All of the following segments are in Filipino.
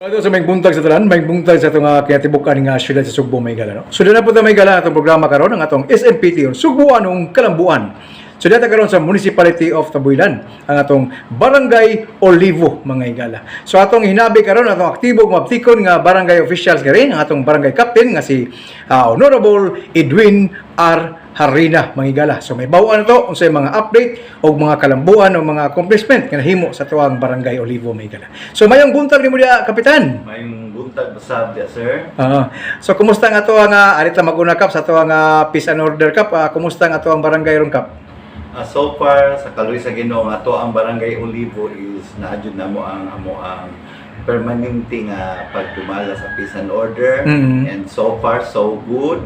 Ito sa may buntag sa talan, may buntag sa itong kinatibukan nga syudad sa Sugbo, may gala. No? So, doon na po may gala itong programa karon ang atong SMPT o Sugbo anong Kalambuan. So, dito karon sa Municipality of Tabuilan, ang atong Barangay Olivo, mga igala. So, atong hinabi karon atong aktibo maptikon nga barangay officials ka rin, ang atong barangay captain nga si Honorable Edwin R. Harina, mga igala. So, may bawaan na to kung sa mga update o mga kalambuan o mga accomplishment nga nahimo sa tuwang barangay Olivo, mga igala. So, mayong buntag ni mo dia, Kapitan. Mayong buntag basab dia, sir. So, kumusta nga to ang alita maguna kap sa to ang Peace and Order Cup? Kumusta nga to ang barangay ron kap? So far sa kaluy sa Ginoo nga to ang barangay Olivo is naadjud namo ang permanente nga pagdumala sa peace and order, and so far so good.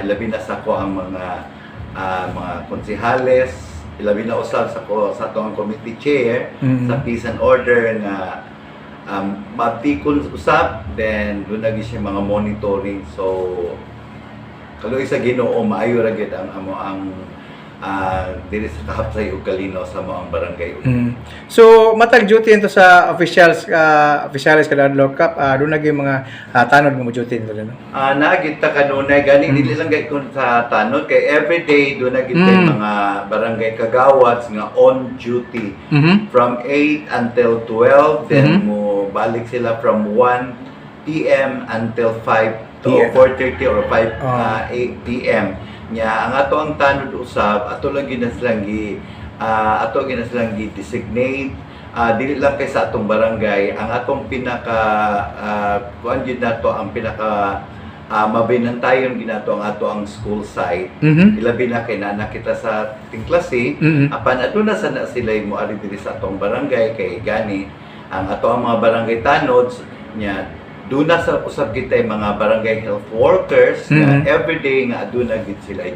Ilabi na sa ko ang mga konsehales, ilabi na usab sa ko sa atong committee chair sa peace and order nga matikon usab, then doon lagi siya mga monitoring. So kaluy sa Ginoo maayo ra gid ang diri sa kahapsay ug kalinaw sa mga barangay. So matag duty into sa officials kada lock-up, doon naging mga tanod nga mo duty nito no. Naagit ta kanunay gani dili lang gay kun sa tanod kay everyday doon nagit mga barangay kagawats nga on duty from 8 until 12, then mo balik sila from 1 PM until 5 to 4:30 or 8 PM. Nya ang ato ang tanod usab ato lang ginaslang designate dili lang kay sa atong barangay ang atong pinaka kuan gid nato ang pinaka mabinantayon ginato ang ato ang school site. Ilabi na kay na kita sa ting klase apan aduna sana sila mo ari diri sa atong barangay kay gani ang ato ang mga barangay tanods nya duna sa usab kita mga barangay health workers nga everyday nga aduna gid sila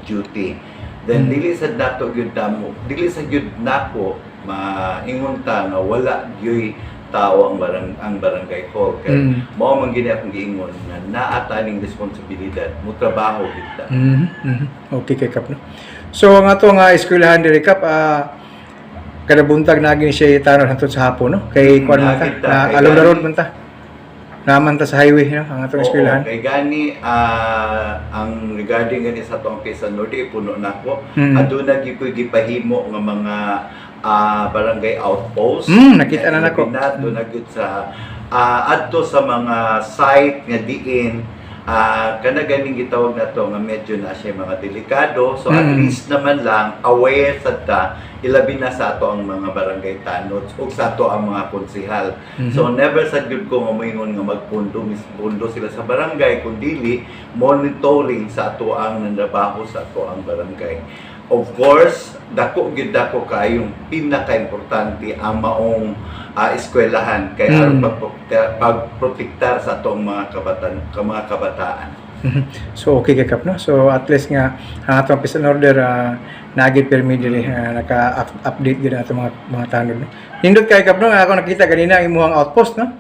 duty. Then dili sad nato gyud namo, dili sa gyud nako maingon ta nga wala gyoy tao ang barangay hall kay mao man gid akong giingon nga naa taning responsibilidad mo trabaho gid ta. Okay kay kap no. So ang ato nga eskwelahan diri kap kada buntag naging siya tanon hangtod sa hapon no kay kuan man ta along the road man ta. Naman ta sa highway no ang atong eskwelahan. Kay gani ang regarding gani sa atong Peace and Order puno nako aduna gyud koy gipahimo nga mga barangay outpost. Nakita na nako. Aduna gyud sa adto sa mga site nga diin kana ganing gitawag nato nga medyo na siya mga delikado, so at least naman lang aware sad ta ilabi na sa ato ang mga barangay tanods ug sa ato ang mga konsehal. So never sad gyud ko nga moingon nga magpundo sila sa barangay kundi monitoring sa ato ang nanrabaho sa ato ang barangay. Of course, dako kayong pinaka-importante ang maong eskwelahan kay aron pagprotektar sa atong mga kabataan. So okay kay kap no. So at least nga ang atong Peace and Order nagid permi diri naka-update gid ato mga tanod no. Nindot kay kap no ako nakita kanina imuhang outpost no.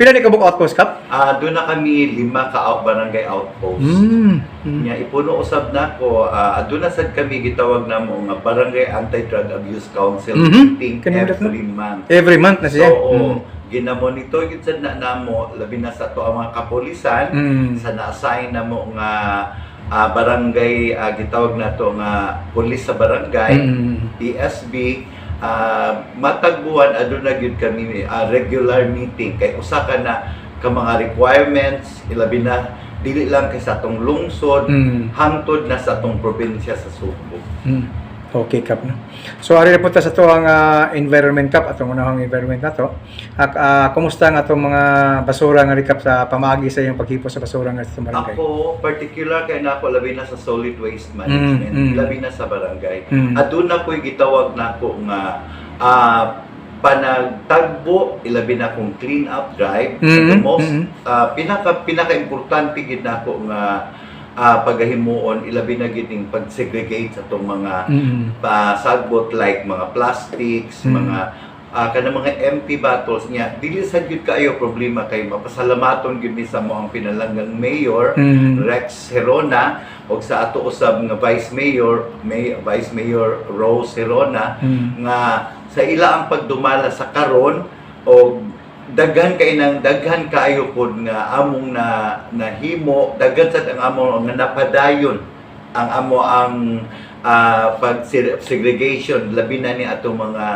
Pila ni kabuk outpost kap? Doon na kami 5 ka barangay outpost. Nya ipuno usab nako aduna sad kami gitawag namo nga Barangay Anti-Drug Abuse Council meeting every month. Every month na siya. So ginamonitor gid sad na namo labi na sa to ang mga kapolisan sa na-assign namo nga barangay gitawag nato nga pulis sa barangay PSB. Matagbuan aduna gyud kami regular meeting kay usa ka na ka mga requirements ilabi na dili lang kay sa atong lungsod hangtod na sa atong probinsya sa Sugbo. Okay kap no. So ari na punta sa to ang environment kap atong unahang environment nato. Kumusta ang atong mga basura nga recap sa pamaagi sa iyong paghipo sa basura nga sa barangay? Ako particular kay nako labi na sa solid waste management, labi na sa barangay. Aduna ko'y gitawag nako nga panagtagbo ilabi na kong clean up drive. The most pinaka-importante gid nako nga pagahimuon ilabi na gining pag-segregate sa itong mga sagbot like mga plastics, mga kanang mga empty bottles niya. Dili sad gyud kaayo problema kay mapasalamaton gyud ni sa mo ang pinalanggang mayor Rex Herona og sa ato usab nga Vice Mayor Rose Herona nga sa ila ang pagdumala sa karon og daghan kaayo pod nga among nahimo, daghan sad ang among nga napadayon ang amo ang pag segregation labi na ni atong mga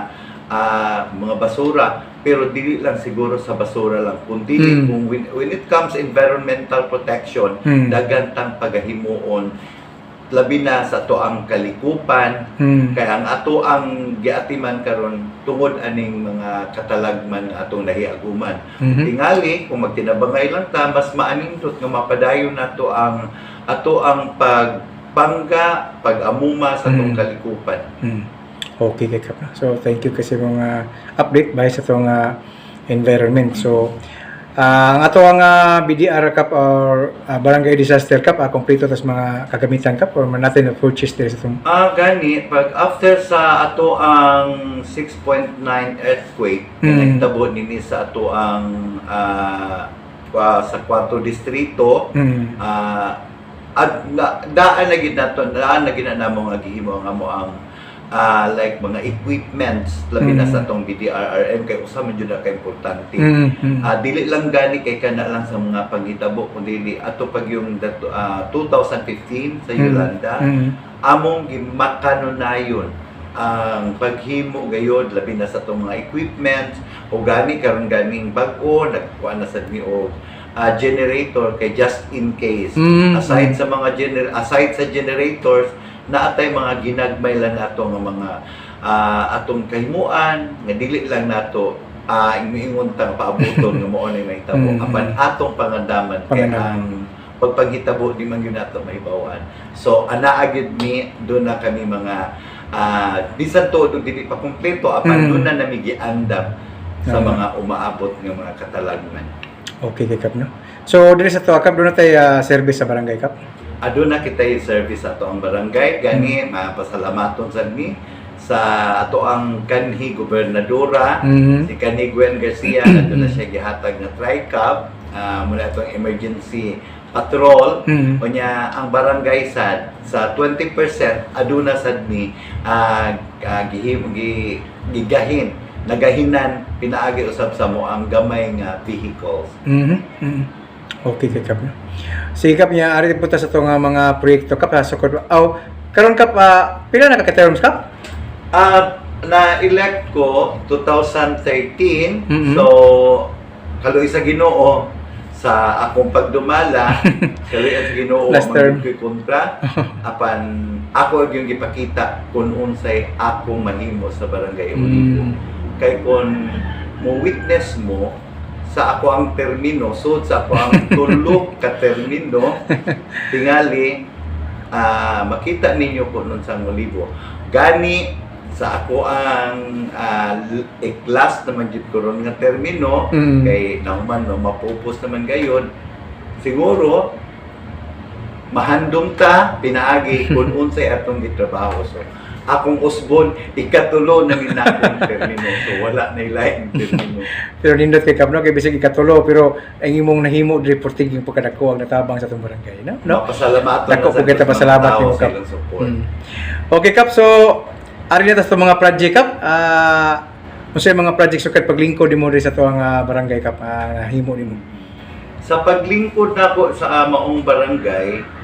basura, pero dili lang siguro sa basura lang kundi kung when it comes environmental protection, daghan tang pagahimuon labi na sa ato ang kalikupan, kaya ang ato ang giatiman karon tungod aning mga katalagman atong nahiaguman. Tingali kung magtinabangay lang ta, mas maanindot nga mapadayon nato ang ato ang pagpangga, pag-amuma sa atong kalikupan. Okay kay Kap. So thank you kasi mga update by sa itong environment. So ang ato ang BDR Kap or Barangay Disaster Kap, kompleto tas mga kagamitan Kap or natin na purchase diri sa itong gani pag after sa ato ang 6.9 earthquake nagtabo nini sa ato ang sa 4 distrito, daan na gid nato, daan na gid na mo nga gihimo nga mo ang like mga equipments labi na sa atong BDRRM kay usa man jud na ka importante. Dili lang gani kay kana lang sa mga panghitabo kundi ato pag yung 2015 sa Yolanda, among gimakanonayon ang paghimo gayod labi na sa atong mga equipments o gani karon ganing bag-o nagkuha na sad mi og generator kay just in case. Aside sa generators, naatay mga ginagmay lang nato nga mga atong kahimuan nga dili lang nato ingon tang paabuton nga mao nay mahitabo apan atong pangandaman kay ang pagpaghitabo di man gyud nato mahibawan. So anaa gyud mi doon na kami mga bisan todo dili pa kumpleto apan doon na nami giandam sa mga umaabot nga mga katalagman. Okay kay Kap, no? So diri sa to Kap, doon na tayo service sa barangay Kap. Aduna kitay service ato ang barangay gani mapasalamaton sad mi sa ato ang kanhi gobernadora si kanhi Gwen Garcia aduna siya gihatag nga TriCab muna atong emergency patrol unya ang barangay sad sa 20% aduna sad mi gigahin nagahinan pinaagi usab sa mo ang gamay nga vehicles. Okay kay Kap. Sige Kap niya ari punta sa itong mga proyekto Kap sa karon Kap pila na ka-terms Kap? Na-elect ko 2013 so kaloy sa Ginoo sa akong pagdumala kaloy sa Ginoo magkoy kontra apan ako yung gipakita kung unsay akong mahimo sa barangay Olivo. Kay kun mo witness mo sa ako ang termino, so sa ako ang tulo ka termino, tingali makita ninyo kung nun sa Olivo. Gani sa ako ang class naman jud ko ron nga termino, kay naman no mapupos naman gayon. Siguro mahandom ta pinaagi kung unsay atong gitrabaho. So akong usbon ikatulo na minakong termino, so wala na ilaing termino. Pero nindot kay Kap, no? Kay bisig ikatulo pero ang imong nahimo reporting yung pagkadako ang natabang sa itong barangay, no? Pasalamat Dako po kita pasalamat nimo Kap. Okay Kap, so ari na tas mga project Kap, unsay mga project sukad paglingkod nimo sa tuang barangay Kap, nahimo nimo? Sa paglingkod nako sa maong barangay,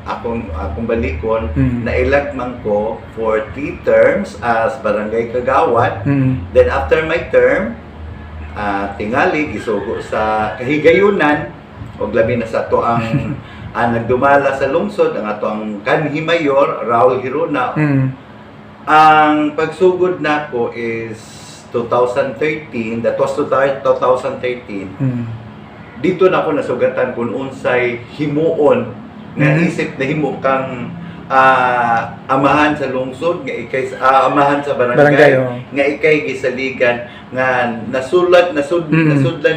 akong balikon, na-elect man ko for 3 terms as barangay kagawad. Then after my term, tingali gisugo sa kahigayunan og labi na sa ato ang nagdumala sa lungsod ang ato ang kanhi mayor Raul Hiruna. Ang pagsugod nako is 2013, that was 2013. Dito na ako nasugatan kung unsay himuon nga isip na himo kang amahan sa lungsod nga ikay amahan sa barangay nga ikay gisaligan nga nasudlan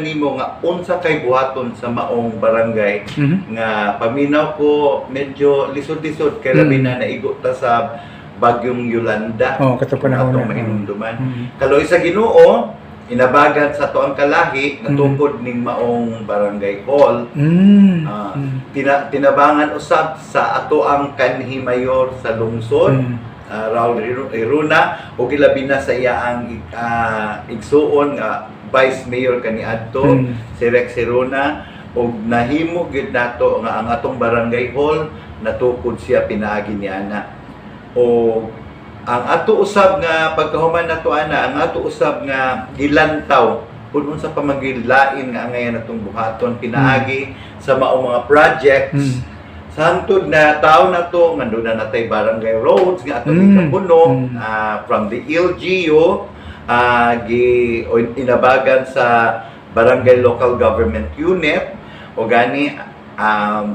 nimo nga unsa kay buhaton sa maong barangay nga paminaw ko medyo lisod-lisod kay labi na naigo ta sa bagyong Yolanda katong panahon na mahinumduman. Kaloy sa Ginoo inabagan sa to ang kalahi natungkod ning maong barangay hall. Tinabangan usab sa ato ang kanhi mayor sa lungsod, Raul Hiruna, o gilabi na sa iya ang igsuon nga Vice Mayor kaniadto si Rex Herona, ug nahimo gid nato nga ang atong barangay hall natukod siya pinaagi ni ana. O ang ato usab nga pagkahuman nato ana, ang ato usab nga gilantaw kung unsa pa magilain nga ngayon natong buhaton pinaagi sa maong mga projects sa hantod na taon na to nga doon na natay barangay roads nga atong ikapuno from the LGU inabagan sa barangay local government unit o gani ang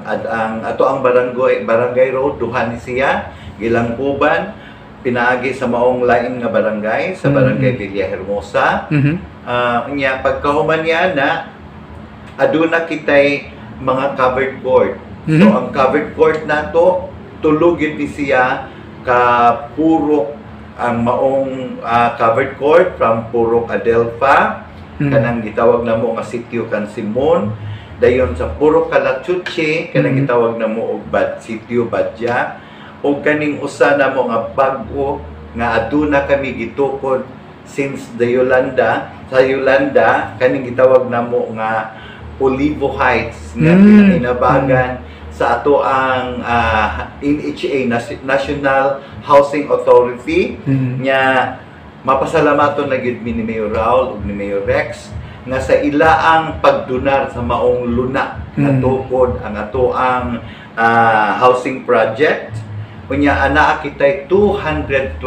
ato ang barangay road duha ni siya gilangkuban pinaagi sa maong lain nga barangay sa barangay Villahermosa. Nya pagkahuman niya na aduna kitay mga covered court. So ang covered court nato tulugid ni siya ka Purok ang maong covered court from Purok Adelpha kanang gitawag namo nga Sitio Cansimon, dayon sa Purok Calachuche kanang gitawag namo og Sitio Badya, o kaning usa na mo nga bag-o nga aduna kami gitukod since the Yolanda. Sa Yolanda kaning gitawag namo nga Olivo Heights nga inabagan sa ato ang NHA National Housing Authority nya mapasalamaton na gid ni Mayor Raul ug ni Mayor Rex nga sa ilaang pagdunar sa maong luna nga tukod ang ato ang housing project. Kunya ana kitay 220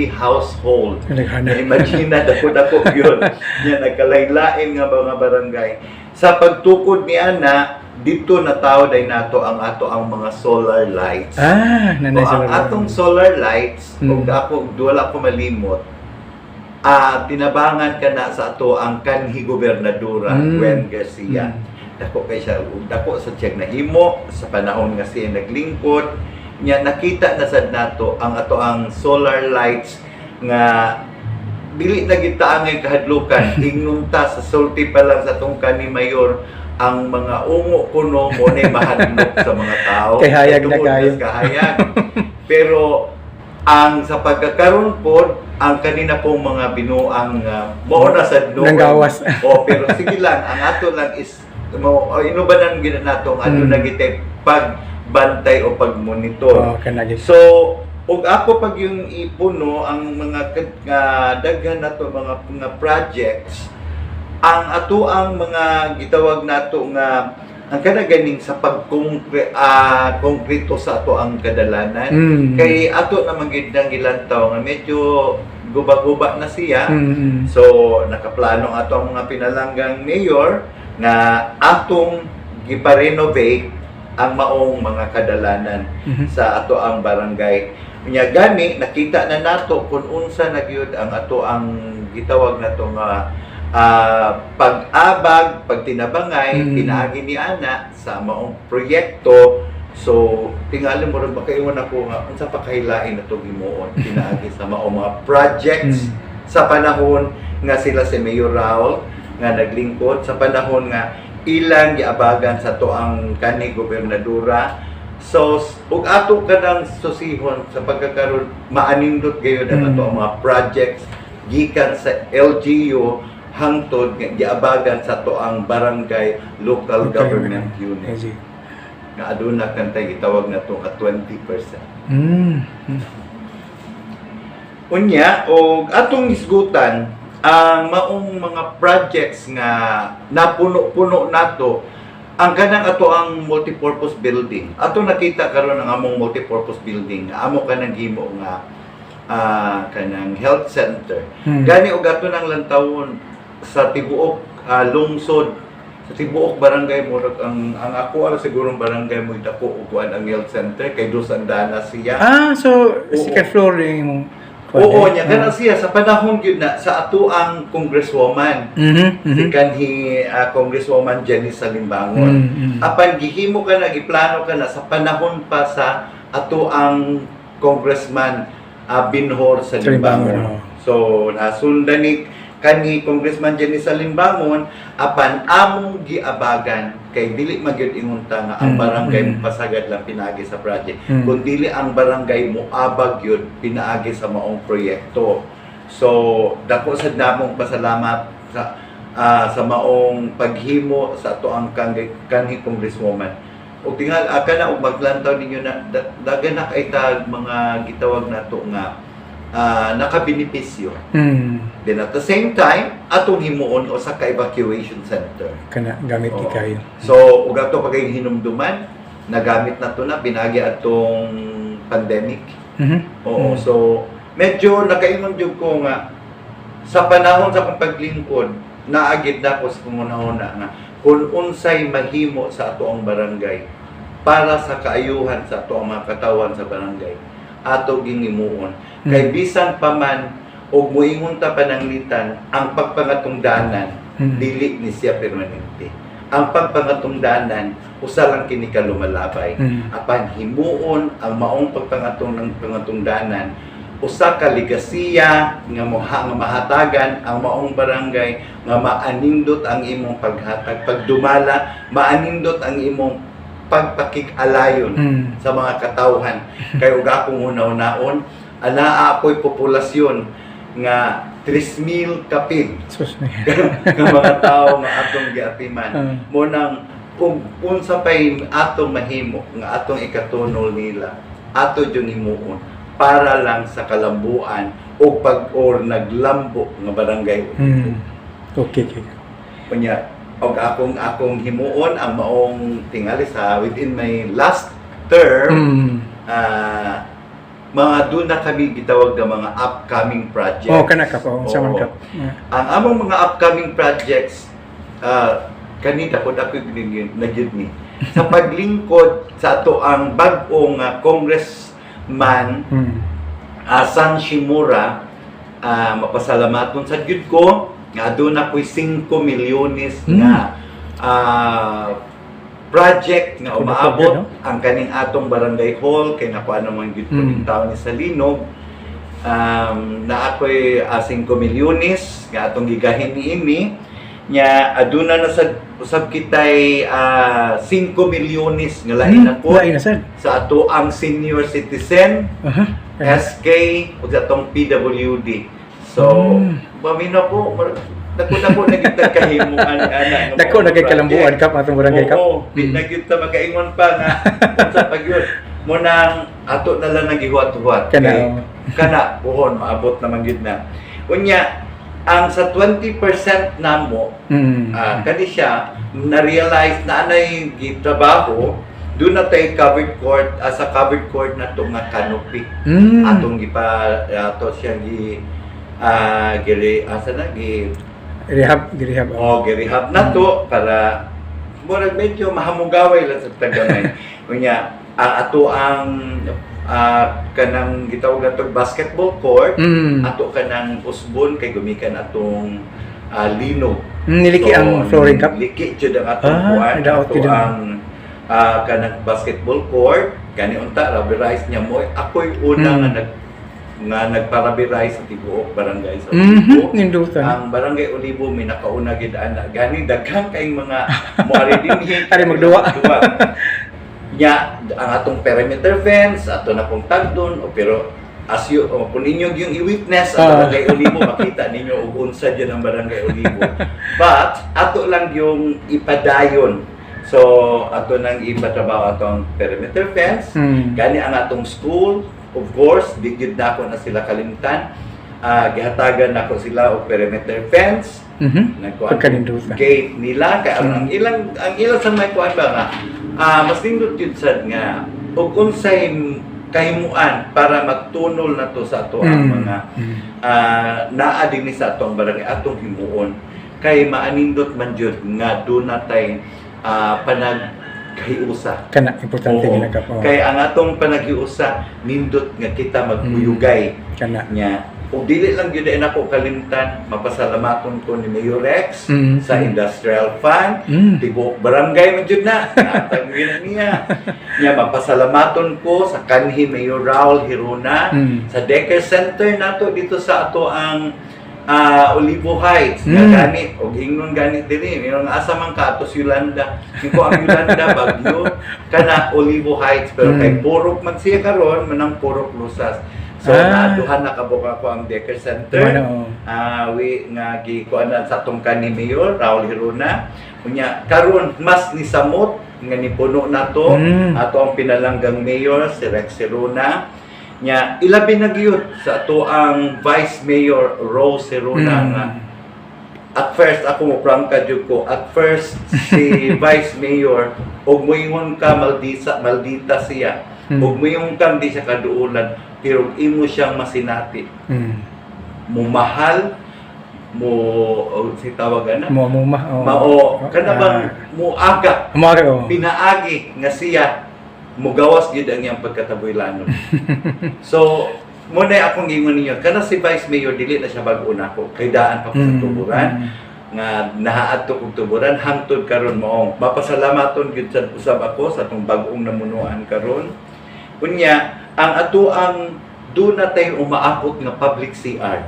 household. Imagine na dako-dako yun. Nya nagkalaylain nga mga barangay. Sa pagtukod ni ana dito na tao day nato ang ato ang mga solar lights. Nanay so, ang atong solar lights ug ako wala ko malimot. Tinabangan ka na sa ato ang kanhi gobernadora Gwen Garcia. Dako kay siya dako sa check na himo sa panahon nga siya naglingkod. Nya nakita na sad nato ang ato ang solar lights nga dili na kita angay kahadlukan ingunta sa sulti pa lang sa tong kani mayor ang mga ungo kuno mo na mahadlok sa mga tao kay hayag na kayo kahayag. Pero ang sa pagkakaroon po ang kanina pong mga binuang mo na sad no gawas pero sige lang ang ato lang is mo inubanan gid nato ang na gitay pagbantay o pagmonitor. So ug ako pag yung ipuno ang mga daghan nato mga projects ang ato ang mga gitawag nato nga ang kanaganing sa konkreto sa ato ang kadalanan kay ato naman gid nang gilantaw nga medyo guba-guba na siya. So nakaplano ato ang mga pinalanggang mayor nga atong gipa-renovate ang maong mga kadalanan sa ato ang barangay. Nya gani nakita na nato kung unsa na gyud ang ato ang gitawag nato nga pag-abag, pagtinabangay, pinaagi ni ana sa maong proyekto. So tingali mo rin makaiwan ako nga unsa pa kahilain nato gimuon pinaagi sa maong mga projects sa panahon nga sila si Mayor Raul nga naglingkod sa panahon nga ilang giabagan sa to ang kani gobernadora. So ug ato kanang susihon sa pagkakaroon maanindot gayud ang ato ang mga projects gikan sa LGU hangtod nga giabagan sa to ang barangay local government unit. Nga aduna kantay gitawag na to nga 20%. Unya og atong isgutan ang maong mga projects nga napuno-puno nato ang kanang ato ang multipurpose building. Ato nakita karon ang among multipurpose building. Amo kanang gimo nga kanang health center. Gani og ato nang lantawon sa tibuok lungsod sa tibuok barangay mo ang ako ala siguro barangay mo dako ug ang health center kay dos andana siya. So second floor yung Oo, niya kana siya sa panahon gyud na sa ato ang congresswoman. Si kanhi congresswoman Jenny Salimbangon. Apan gihimo ka na giplano ka na sa panahon pa sa ato ang congressman Binhor Salimbangon. So nasundan ni kanhi congressman Jenny Salimbangon apan among giabagan kay dili magyud ingunta nga ang barangay pasagad lang pinaagi sa project kun dili ang barangay mo abag yun pinaagi sa maong proyekto. So dako sad namong pasalamat sa sa maong paghimo sa ato ang kanhi congresswoman. O tingal kana og maglantaw ninyo na dagan na kay tag mga gitawag nato nga nakabenepisyo. Then at the same time, atong himuon o sa ka-evacuation center. Kana gamit Oo. kayo. So, ug ato pagay hinumduman, nagamit na to na pinagi atong pandemic. Oo, so medyo nakaingon jud ko nga sa panahon sa akong paglingkod, naagid na ko sa kumunahuna nga kung unsay mahimo sa ato ang barangay para sa kaayuhan sa ato ang mga katawan sa barangay, ato gingimuon. Kay bisan pa man og moingon ta pananglitan ang pagpangatungdanan dili ni siya permanente. Ang pagpangatungdanan usa lang kini ka lumalabay. Apan himuon ang maong pagpangatong ng pangatungdanan usa ka ligasiya nga mahatagan ang maong barangay nga maanindot ang imong paghatag pagdumala, maanindot ang imong pagpakig-alayon sa mga katawhan. Kay ug akong una-unaon anaa ako'y populasyon nga 3,000 kapig Sus na yan. nga mga tao nga atong giatiman. Mo nang kung unsa pay atong mahimo nga atong ikatunol nila, ato jud himuon para lang sa kalambuan o pag-or naglambo nga barangay. Okay. Kunya og akong himuon ang maong tingali sa within my last term mga doon na kami gitawag ng mga upcoming projects. Kana ka po. Sa man ka. Ang among mga upcoming projects, kanina ko ako nagyud ni. Sa paglingkod sa ato ang bag-ong congressman, San Shimura, mapasalamaton sa gyud ko, nga doon ako'y 5 milyones nga project nga umaabot ang kaning atong barangay hall kay nakuha naman gyud ko ning taon ni Salinog na ako'y 5 milyones nga atong gigahin niini nya aduna na sa usab kitay 5 milyones nga lain na po sa ato ang senior citizen SK ug sa atong PWD. So pamino ko dako nagitag kahimuan ana dako nagkalambuan ka atong barangay ka. Oo, nagyud ta magaingon pa nga unsa pagyud mo nang ato na lang nagihuat-huat kana puhon maabot naman gyud na. Unya ang sa 20% namo kani siya na-realize na anay gitrabaho doon na tayo covered court sa covered court na to nga canopy atong ato siya Girehab. Girehab na to para murag medyo mahamugaway lang sa tagamay. Kunya ato ang kanang gitawag atong basketball court, ato kanang usbon kay gumikan atong linog. Niliki ang flooring cup. Liki jud ang atong kuan, ato ang kanang basketball court, gani unta rubberized niya mo. Ako'y una nga nagparabirize sa tibuok barangay sa Olivo. Ang barangay Olivo may nakauna gid ana gani daghang kayong mga moari dinhi ari magduwa nya ang atong perimeter fence ato na pong tagdon pero as you kung ninyo yung i-witness ang barangay Olivo makita ninyo ug unsa diyan ang barangay Olivo but ato lang yung ipadayon. So ato nang ipatrabaho atong perimeter fence gani ang atong school. Of course, bigid na ako na sila kalimtan. Gihatagan na ako sila og perimeter fence. Nagkuan gate nila kay ang ilang sa may kuan ba nga mas nindot jud sad nga ug unsay kahimuan para magtunol na to sa ato ang mga naa dinhi sa atong barangay atong himuon kay maanindot man jud nga do natay kahiusa. Kana importante ginagap. Kay ang atong panaghiusa nindot nga kita magkuyugay kana nya. Ug dili lang gyud ay nako kalimtan mapasalamaton ko ni Mayor Rex sa Industrial Fund, tibuok barangay man jud na natagin niya. Nya mapasalamaton ko sa kanhi Mayor Raul Hirona sa Decker Center nato dito sa ato ang Olivo Heights nga ganit og ingnon ganit diri mayroong asa man ka atos Yolanda siko ang Yolanda Bagyo kana Olivo Heights pero kay Purok man siya karon manang Purok Lusas So naduhan na kabuk ako ang daycare center. Ano? We nga gikuanan sa atong kanhi Mayor Raul Hiruna. Unya karon mas ni samot nga nipuno nato ato ang pinalanggang mayor si Rex Hiruna. Nya ilabi na gyud sa ato ang Vice Mayor Rose Hiruna nga at first ako mo prangka jud ko at first si Vice Mayor og moingon ka maldita siya og moingon ka di siya kaduulan pero imo siyang masinati mo mahal mo si tawagan na mao kana bang mo aga pinaagi nga siya mugawas gid ang iyang pagkataboylanon. So muna akong ingon ninyo, kana si Vice Mayor dili na siya bag-o nako. Kay daan pa ko sa tuburan nga nahaadto kog tuburan hangtod karon mao. Mapasalamaton gyud sad usab ako sa atong bag-ong namunuan karon. Unya, ang ato ang do na tay umaabot nga public CR.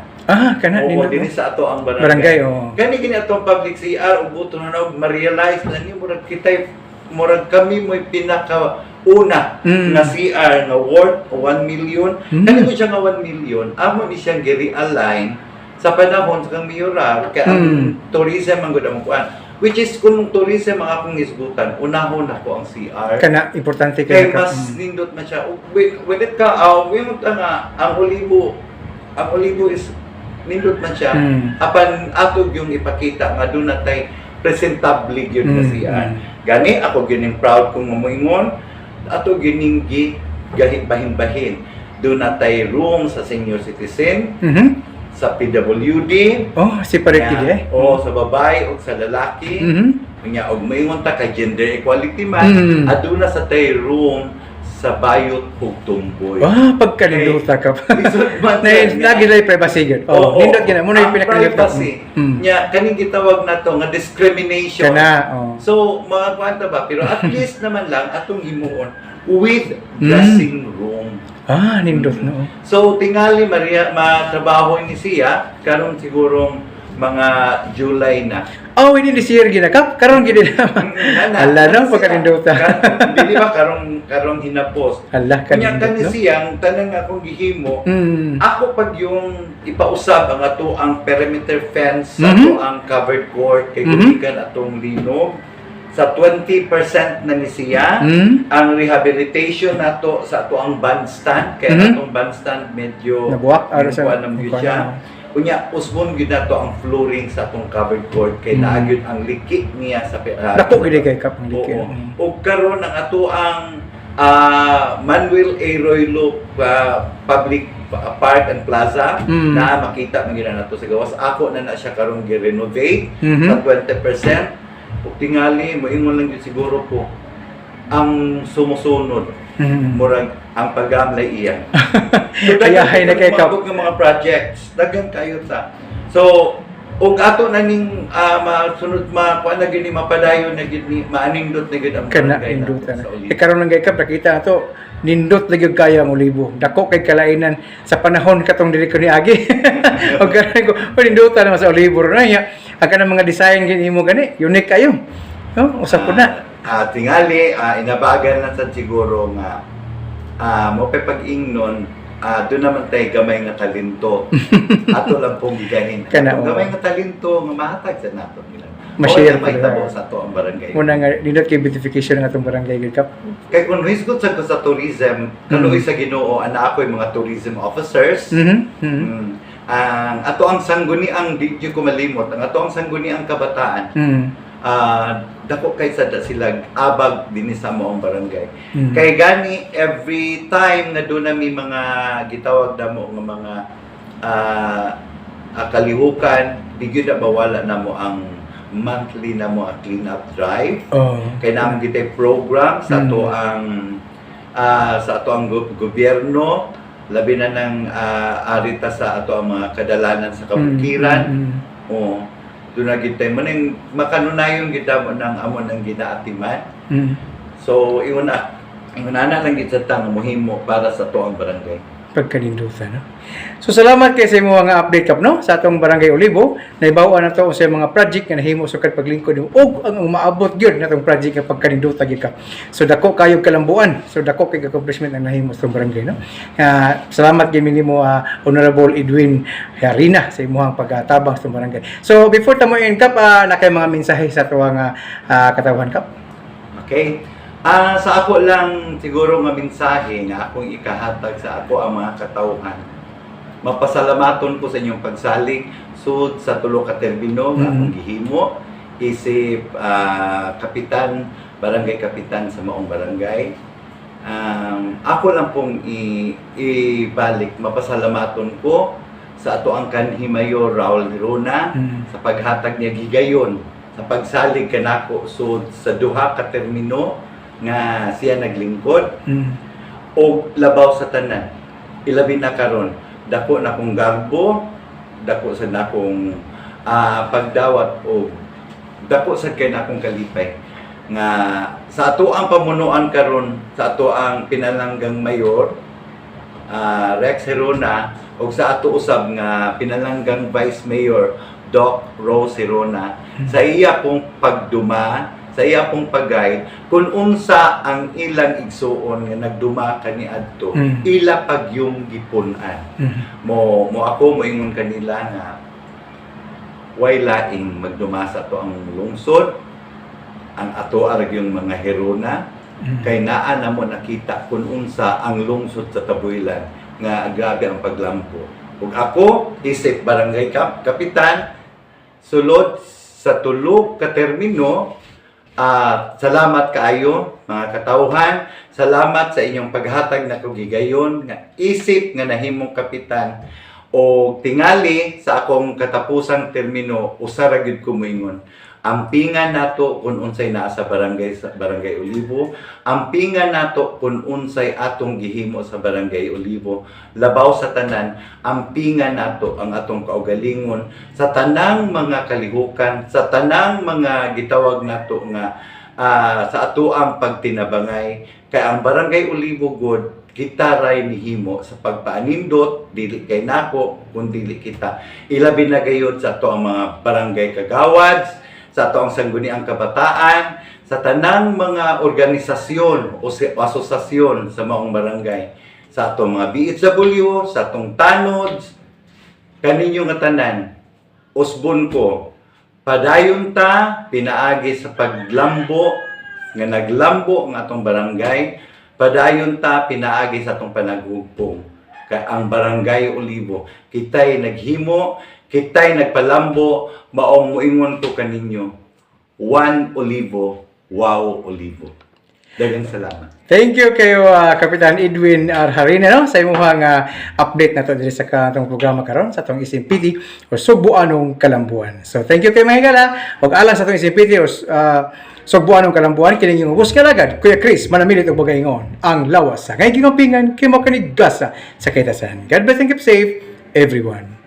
Kana din sa ato ang barangay. Kani gini atong public CR ubuto na ma-realize na ni murag kitay murag kami mo'y pinaka una nga CR nga worth 1 million. Kani ko siya nga 1 million, amo ni siyang gi-realign sa panahon sa kang mayoral kay ang tourism ang gud ang kuan. Which is kung tourism ang akong isgutan, unahon ako ang CR. Kana importante kay mas nindot man siya. When it ka yung nga ang Olivo is nindot man siya. Apan atog yung ipakita nga doon natay presentable yun na CR. Gani ako gining proud kong mamuingon ato gining gahit bahin-bahin. Doon natay room sa senior citizen, sa PWD, separate sa babae o sa lalaki. Nya og moingon ta ka gender equality man, aduna sa tay room sa bayot ug tumboy. Pagkaninduta ka pa. Lagi na privacy yun. Nindot gina. Muna yung privacy. Nya, kaning gitawag na to nga discrimination. So, mga kwanta ba? Pero at least naman lang, atong himuon with dressing room. Nindot no. So, tingali matrabaho ni siya, karon sigurong mga July na. Hindi this year ginakap. Karon gid naman. Ala nang pagkaninduta. Dili ba karong hinapos. Allah kanya kani siyang tanang akong gihimo. Ako pag yung ipausab ang ato ang perimeter fence sa ato ang covered court kay gikan atong linog sa 20% na ni siya ang rehabilitation nato sa ato ang bandstand kay atong bandstand medyo nabuwak ara sa siya. Unya usbon gyud nato ang flooring sa atong covered court kay naagyud ang liki niya sa dako gid kay kap ang liki. Ug karon ang ato ang Manuel A. Roylo Public Park and Plaza na makita man gyud nato sa gawas. Ako na siya karon gi-renovate sa 20%. Ug tingali moingon lang gyud siguro ko ang sumusunod murag ang paggamlay iya. So ayahay na kay kap ng mga projects daghan kayo sa. So ug ato na ning masunod kuan na gini mapadayon na gini maanindot na gid ang barangay na. Karon lang kay kap nakita nato nindot lagi kaya ang Olivo. Dako kay kalainan sa panahon katong dili ko ni agi. Og karon ko panindutan na sa Olivo na ya. Aga mga design gini mo gani unique kayo. Usap ko na. Tingali inabagan na sa siguro nga mo pag-ingnon doon naman tayo gamay nga talento. Ato lang pong gigahin. Gamay nga talento nga mahatag sa nato nila. Ma-share may tabo sa to ang barangay. Muna nga nindot kay beautification ng atong barangay gid kap. Kay kun risgot sa tourism, kanuoy sa Ginoo ana ako'y mga tourism officers. Ang ato ang sangguniang di ko malimot, ang ato ang sangguniang kabataan. Dako kay sada sila abag dinhi sa moong barangay. Kay gani every time nga doon mi mga gitawag damo nga mga kalihukan, di gyud bawala namo ang monthly namo a clean up drive. Kay namo gitay program sa ato ang gobyerno labi na ng arita sa ato ang mga kadalanan sa kabukiran. Doon na gitay mo nang makanunayon kita mo ng amo ng ginaatiman. So, iyon na lang gitsatang muhimo para sa to ang barangay. pagkanindutan, no? So salamat kay sa imo nga update kap, no, sa atong Barangay Olivo. Naibawa na to sa mga project nga nahimo sukad paglingkod og ang maabot gyud natong project nga pagkanindutan gyud ka. So dako kayo kalambuan. So dako kay accomplishment ang nahimo sa barangay, no. Salamat gyud nimo Honorable Edwin Harina sa imong pagtabang sa barangay. So before ta mo end kap, na kay mga mensahe sa tuwang katawhan kap. Okay. Sa ako lang siguro nga mensahe nga akong ikahatag sa ako ang mga katawhan. Mapasalamaton ko sa inyong pagsalig sud sa tulo ka termino nga akong gihimo isip kapitan, barangay kapitan sa maong barangay. Ako lang pong ibalik, mapasalamaton ko sa ato ang kanhi Mayor Raul Hirona sa paghatag niya gigayon sa pagsalig kanako sud sa duha ka termino nga siya naglingkod o labaw sa tanan. Ilabi na karon dako na kong garbo, dako sa nakong pagdawat o dako sa kay nakong kalipay nga sa ato ang pamunuan karon, sa ato ang pinalanggang mayor Rex Hirona o sa ato usab nga pinalanggang vice mayor Doc Rose Hirona, sa iya pong pagduma, sa iya pong pag-guide kung unsa ang ilang igsuon nga nagduma kaniadto, ila pagyong gipunan. Mo ako moingon kanila nga way laing magduma sa to ang lungsod, ang ato arag yung mga Hirona, kay naa na mo nakita kung unsa ang lungsod sa Tabuilan nga grabe ang paglampo. Ug ako isip barangay kapitan sulod sa tulo ka termino. Salamat kaayo mga katawhan. Salamat sa inyong paghatag na kagigayon nga isip nga nahimong kapitan o tingali sa akong katapusang termino usara gyud ko moingon. Ampingan nato kung unsay naa sa barangay Olivo, ampingan nato kung unsay atong gihimo sa barangay Olivo, labaw sa tanan, ampingan nato ang atong kaugalingon sa tanang mga kalihukan, sa tanang mga gitawag nato nga sa ato ang pagtinabangay. Kay ang barangay Olivo good kita ray nihimo sa pagpaanindot dili kay nako kun dili kita ilabi na gayud sa ato ang mga barangay kagawads, sa ato ang sangguniang kabataan, sa tanang mga organisasyon o asosasyon sa maong barangay, sa atong mga BHW, sa atong tanods, kaninyo nga tanan, usbon ko, padayon ta, pinaagi sa paglambo, nga naglambo ang atong barangay, padayon ta, pinaagi sa atong panagugpong. Kaya ang barangay Olivo, kita'y naghimo, kita'y nagpalambo, maong muingon ko kaninyo, One Olivo, wow Olivo. Daghang salamat. Thank you kayo Kapitan Edwin R. Harina, no, sa imong update na to diri sa katong programa karon sa atong SMPT o Sugbuanong Kalambuan. So thank you kay mga higala. Ug alang sa atong SMPT o Sugbuanong Kalambuan kining yung hus kalagad Kuya Chris manamilit og bagayngon ang lawas sa ngay gingapingan kay mo kanigasa sa kaitasan. God bless and keep safe everyone.